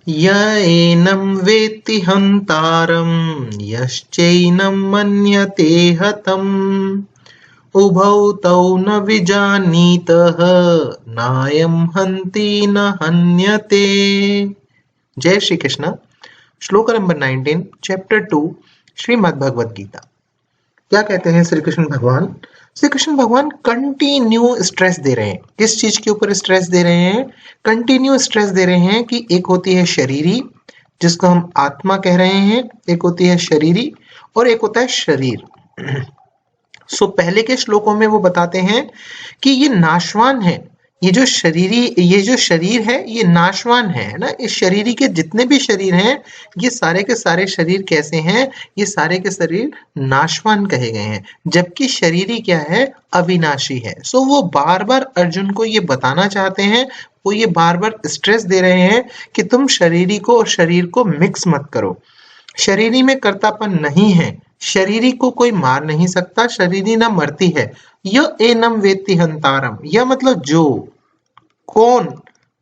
य एनं वेत्ति हन्तारं यश्चैनं मन्यते हतम् उभौ तौ न विजानीतः नायं हन्ति न हन्यते। जय श्री कृष्ण। श्लोक नंबर 19 चैप्टर 2 श्रीमद् भगवद गीता। क्या कहते हैं श्री कृष्ण भगवान? श्री कृष्ण भगवान कंटिन्यू स्ट्रेस दे रहे हैं। किस चीज के ऊपर स्ट्रेस दे रहे हैं? कंटिन्यू स्ट्रेस दे रहे हैं कि एक होती है शरीरी, जिसको हम आत्मा कह रहे हैं, एक होती है शरीरी और एक होता है शरीर। पहले के श्लोकों में वो बताते हैं कि ये नाशवान है। ये जो शरीर है ये नाशवान है ना। इस शरीर के जितने भी शरीर हैं ये सारे के सारे शरीर कैसे हैं? ये सारे के शरीर नाशवान कहे गए हैं, जबकि शरीरी क्या है? अविनाशी है। वो बार बार अर्जुन को ये बताना चाहते हैं, वो ये बार बार स्ट्रेस दे रहे हैं कि तुम शरीरी को और शरीर को मिक्स मत करो। शरीरी में कर्तापन नहीं है, शरीरी को कोई मार नहीं सकता, शरीरी न मरती है। यह एनम वेत्ति हंतारम, यह मतलब जो, कौन?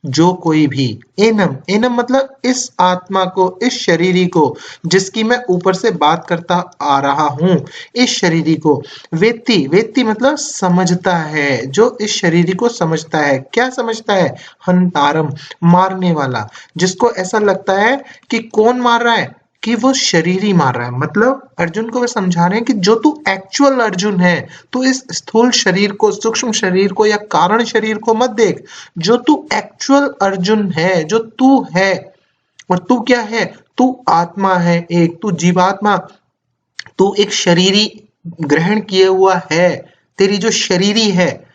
जो कोई भी। एनम, एनम मतलब इस आत्मा को, इस शरीरी को, जिसकी मैं ऊपर से बात करता आ रहा हूं, इस शरीरी को। वेत्ति, वेत्ति मतलब समझता है, जो इस शरीरी को समझता है। क्या समझता है? हंतारम, मारने वाला। जिसको ऐसा लगता है कि कौन मार रहा है? कि वो शरीर ही मार रहा है। मतलब अर्जुन को वे समझा रहे हैं कि जो तू एक्चुअल अर्जुन है, तू इस स्थूल शरीर को, सूक्ष्म शरीर को या कारण शरीर को मत देख। जो तू एक्चुअल अर्जुन है, जो तू है, और तू क्या है? तू आत्मा है, एक तू जीवात्मा, तू एक शरीरी ग्रहण किए हुआ है। तेरी जो शरीरी है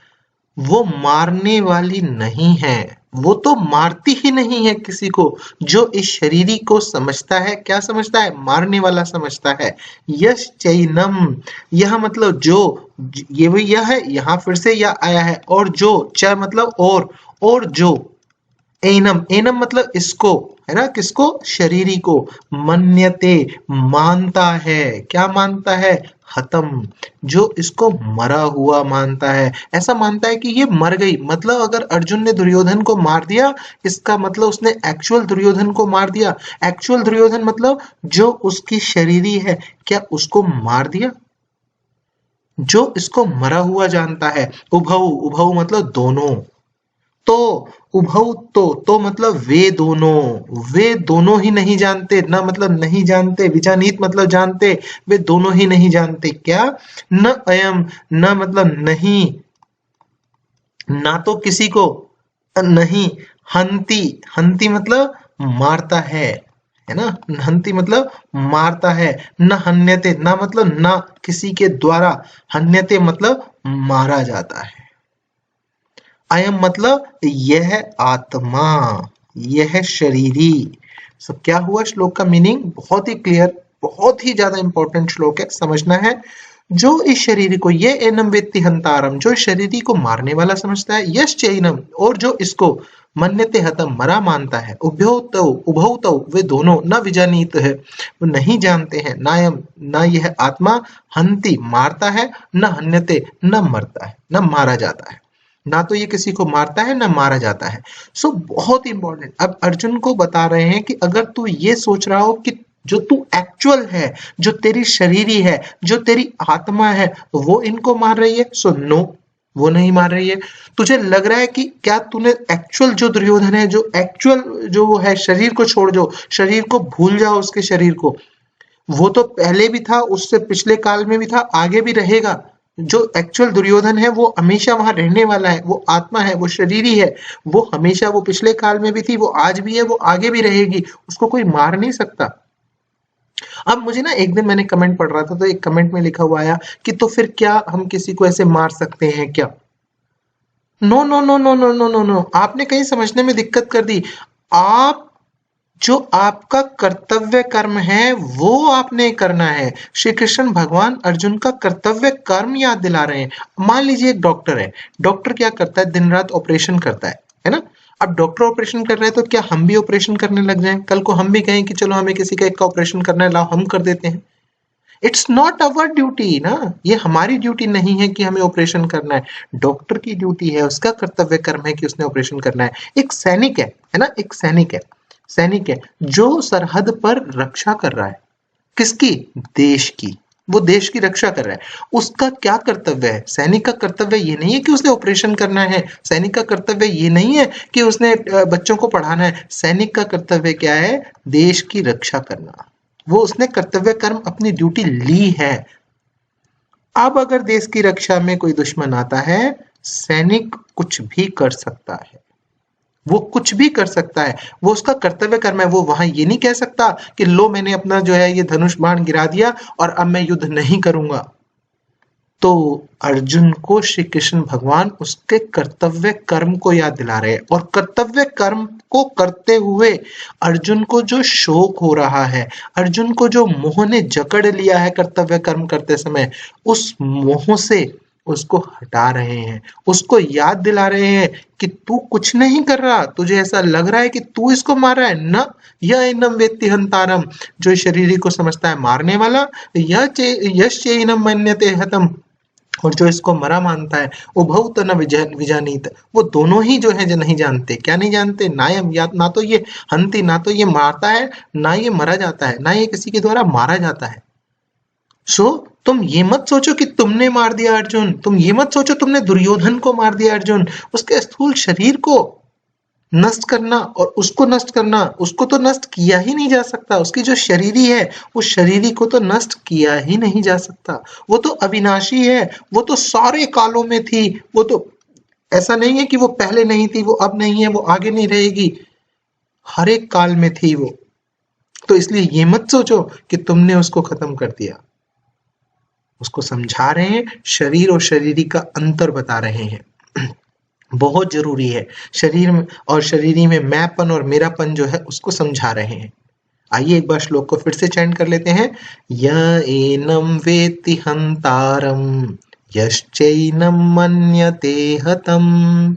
वो मारने वाली नहीं है, वो तो मारती ही नहीं है किसी को। जो इस शरीरी को समझता है, क्या समझता है? मारने वाला समझता है। यश चैनम, यह मतलब जो, ये भी यह है, यहाँ फिर से यह आया है। और जो, च मतलब और जो, एनम, एनम मतलब इसको, है ना? किसको? शरीरी को। मन्यते, मानता है। क्या मानता है? हतम, जो इसको मरा हुआ मानता है। ऐसा मानता है कि ये मर गई। मतलब अगर अर्जुन ने दुर्योधन को मार दिया, इसका मतलब उसने एक्चुअल दुर्योधन को मार दिया। एक्चुअल दुर्योधन मतलब जो उसकी शरीरी है, क्या उसको मार दिया? जो इसको मरा हुआ जानता है। उभौ, उभौ मतलब दोनों। तो उभौ, तो मतलब वे दोनों ही नहीं जानते। न मतलब नहीं जानते, विजानीत मतलब जानते, वे दोनों ही नहीं जानते। क्या? न अयम, न मतलब नहीं, ना तो किसी को नहीं। हंति, हंति मतलब मारता है ना? हंति मतलब मारता है। न हन्यते, ना मतलब ना किसी के द्वारा, हन्यते मतलब मारा जाता है। अयम मतलब यह आत्मा, यह शरीरी। क्या हुआ? श्लोक का मीनिंग बहुत ही क्लियर, बहुत ही ज्यादा इंपॉर्टेंट श्लोक है, समझना है। जो इस शरीर को, ये एनम वेत्ति हंतारम, जो शरीरी को मारने वाला समझता है। यश चैनम, और जो इसको मन्यते हतम, मरा मानता है। उभौ तौ वे दोनों, न विजानीत है, वो नहीं जानते हैं। नायम, न यह आत्मा, हंति मारता है, न हन्यते न मरता है, न मारा जाता है। ना तो ये किसी को मारता है, ना मारा जाता है। बहुत इंपॉर्टेंट। अब अर्जुन को बता रहे हैं कि अगर तू ये सोच रहा हो कि जो तू एक्चुअल है, जो तेरी शरीरी है, जो तेरी आत्मा है, वो इनको मार रही है, नो, वो नहीं मार रही है। तुझे लग रहा है कि क्या तूने एक्चुअल जो दुर्योधन है, जो एक्चुअल जो वो है, शरीर को छोड़ दो, शरीर को भूल जाओ, उसके शरीर को। वो तो पहले भी था, उससे पिछले काल में भी था, आगे भी रहेगा। जो एक्चुअल दुर्योधन है वो हमेशा वहां रहने वाला है, वो आत्मा है, वो शरीरी है। वो हमेशा, वो पिछले काल में भी थी, वो आज भी है, वो आगे भी रहेगी। उसको कोई मार नहीं सकता। अब मुझे ना एक दिन मैंने कमेंट पढ़ रहा था, तो एक कमेंट में लिखा हुआ आया कि तो फिर क्या हम किसी को ऐसे मार सकते हैं क्या? No no no no no no no no, आपने कहीं समझने में दिक्कत कर दी। आप, जो आपका कर्तव्य कर्म है वो आपने करना है। श्री कृष्ण भगवान अर्जुन का कर्तव्य कर्म याद दिला रहे हैं। मान लीजिए एक डॉक्टर है, डॉक्टर क्या करता है? दिन रात ऑपरेशन करता है ना? अब डॉक्टर ऑपरेशन कर रहे हैं, तो क्या हम भी ऑपरेशन करने लग जाएं? कल को हम भी कहें कि चलो हमें किसी का एक का ऑपरेशन करना है, लाओ हम कर देते हैं। इट्स नॉट अवर ड्यूटी ना, ये हमारी ड्यूटी नहीं है कि हमें ऑपरेशन करना है। डॉक्टर की ड्यूटी है, उसका कर्तव्य कर्म है कि उसने ऑपरेशन करना है। एक सैनिक है ना? एक सैनिक है। सैनिक है जो सरहद पर रक्षा कर रहा है। किसकी? देश की। वो देश की रक्षा कर रहा है। उसका क्या कर्तव्य है? सैनिक का कर्तव्य ये नहीं है कि उसने ऑपरेशन करना है। सैनिक का कर्तव्य ये नहीं है कि उसने बच्चों को पढ़ाना है। सैनिक का कर्तव्य क्या है? देश की रक्षा करना। वो उसने कर्तव्य कर्म अपनी ड्यूटी ली है। अब अगर देश की रक्षा में कोई दुश्मन आता है, सैनिक कुछ भी कर सकता है। वो कुछ भी कर सकता है। वो उसका कर्तव्य कर्म है। वो वहां ये नहीं कह सकता कि लो मैंने अपना जो है ये धनुष बाण गिरा दिया और अब मैं युद्ध नहीं करूंगा। तो अर्जुन को श्री कृष्ण भगवान उसके कर्तव्य कर्म को याद दिला रहे हैं, और कर्तव्य कर्म को करते हुए अर्जुन को जो शोक हो रहा है, अर्जुन को जो मोह ने जकड़ लिया है कर्तव्य कर्म करते समय, उस मोह से उसको हटा रहे हैं। उसको याद दिला रहे हैं कि तू कुछ नहीं कर रहा, तुझे ऐसा लग रहा है कि तू इसको मार रहा है ना, यह एनम वेत्ति हंतारम, जो शरीर को समझता है मारने वाला, यश चैनम मन्यते हतम, और जो इसको मरा मानता है, उभौ तो न विजानीत, वो दोनों ही जो है जो नहीं जानते। क्या नहीं जानते? नायम, या ना तो ये हंती, ना तो ये मारता है, ना ये मरा जाता है, ना ये किसी के द्वारा मारा जाता है। सो तुम ये मत सोचो कि तुमने मार दिया अर्जुन, तुम ये मत सोचो तुमने दुर्योधन को मार दिया अर्जुन। उसके स्थूल शरीर को नष्ट करना और उसको नष्ट करना, उसको तो नष्ट किया ही नहीं जा सकता। उसकी जो शरीरी है, उस शरीरी को तो नष्ट किया ही नहीं जा सकता। वो तो अविनाशी है, वो तो सारे कालों में थी। वो तो ऐसा नहीं है कि वो पहले नहीं थी, वो अब नहीं है, वो आगे नहीं रहेगी, हर एक काल में थी वो। तो इसलिए ये मत सोचो कि तुमने उसको खत्म कर दिया। उसको समझा रहे हैं, शरीर और शरीरी का अंतर बता रहे हैं। बहुत जरूरी है। शरीर में और शरीरी में मैंपन और मेरापन जो है उसको समझा रहे हैं। आइए एक बार श्लोक को फिर से चैंट कर लेते हैं। य एनं वेत्ति हंतारम यश्चैनं मन्यते हतम्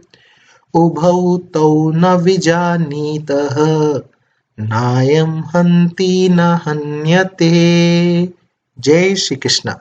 उभौ तौ न विजानीतः नायं हन्ति न हन्यते। जय श्री कृष्ण।